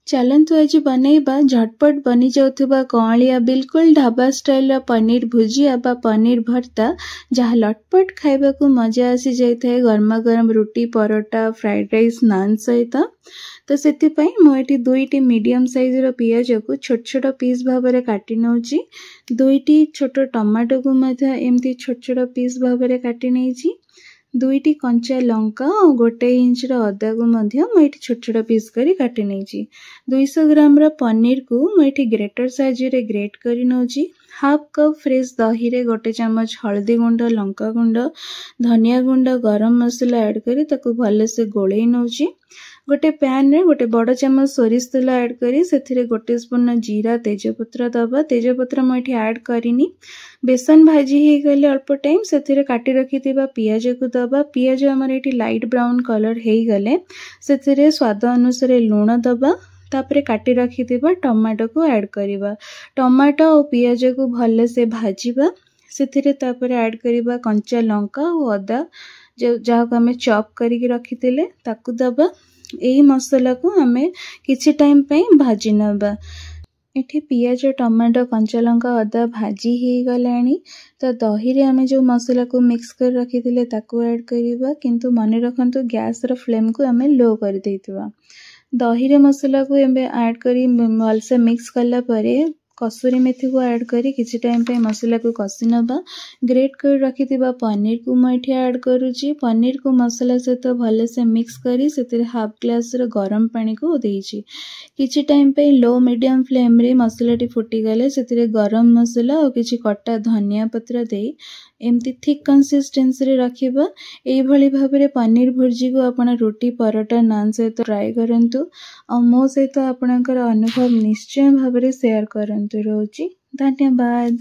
चलन्तु आज बनैबा झटपट बनी जाउथुबा कौलिया बिल्कुल ढाबा स्टाइल पनीर भुजिया बा पनीर भर्ता जहाँ लटपट खाइबाकू मजा आसी जाइथाए गरमा गरम रुटी परोटा फ्राइड राइस नान सहित। तो सेतिपाई मु एठी दुईटी मीडियम साइज रो पियाज को छोट छोट पीस भाबरे काटी नउची। दुईटी छोट टमाटो को मध्य एमती छोट छोट पीस भाबरे काटी नेइची। दुईटी कंचा लंका और 1 इंच अदा को मध्य मु एठी छोट छोट पीस करी काटी नेइची। 200 ग्राम रो पनीर को मु एठी ग्रेटर साइज रे ग्रेट करी नउची। हाफ कप फ्रेश दही रे 1 चम्मच हल्दी गुंड लंका गुंड धनिया गुंड गरम मसला ऐड करी ताको भले से गोळेई नउची। गोटे पैन रे गोटे बड़ चम्मच सोरिष तेल ऐड करी सेथिरे 1 स्पून जीरा तेजपत्र दबा। तेजपत्र मु एठी ऐड करिनी। बेसन भाजी हे गले अल्प टाइम सेथिरे काटी रखिथिबा पियाज को दबा। पियाज हमर एठी लाइट ब्राउन कलर हे गले सेथिरे स्वाद अनुसार लूण दबा। तापरे काटी रखिथिबा टमाटो को ऐड करिबा। टमाटो और पियाज को भले से भाजीबा। सेथिरे तापरे ऐड करिबा कंचा लंका और अदा जहाँ को हमें चॉप करिक रखिथिले ताकू दबा। एही मसला को हमें किछि टाइम पई भाजी नबा। एठी पियाज टमाटो कंचा लंका अदा भाजी हे गलानी तो दही रे हमें जो मसला को मिक्स कर रखिथिले ताकू ऐड करिबा। किंतु मने रखंतु गैस रो फ्लेम को हमें लो कर देइतबा। दही रे मसला को एबे ऐड करी भलसे मिक्स करला परे कसूरी मेथी को ऐड करी किछि टाइम पे मसला को कसी नबा। ग्रेट कर रखिथिबा पनीर को मैं एठी ऐड करूची। पनीर को मसला से तो भले से मिक्स करी सेतिरे हाफ ग्लास रो गरम पानी को देइची। किछि टाइम पे लो मीडियम फ्लेम रे मसलाटी फुटी गले सेतिरे गरम मसला और किछि कटा धनिया पत्र देई एमती थिक कंसिस्टेंसी रे रखिबा। एई भली भाबरे पनीर भुर्जी को आपण रोटी परोटा नान सहित ट्राई करंतु और मो सहित आपणकर अनुभव निश्चय भाबरे शेयर करंतु। रोची धन्यवाद।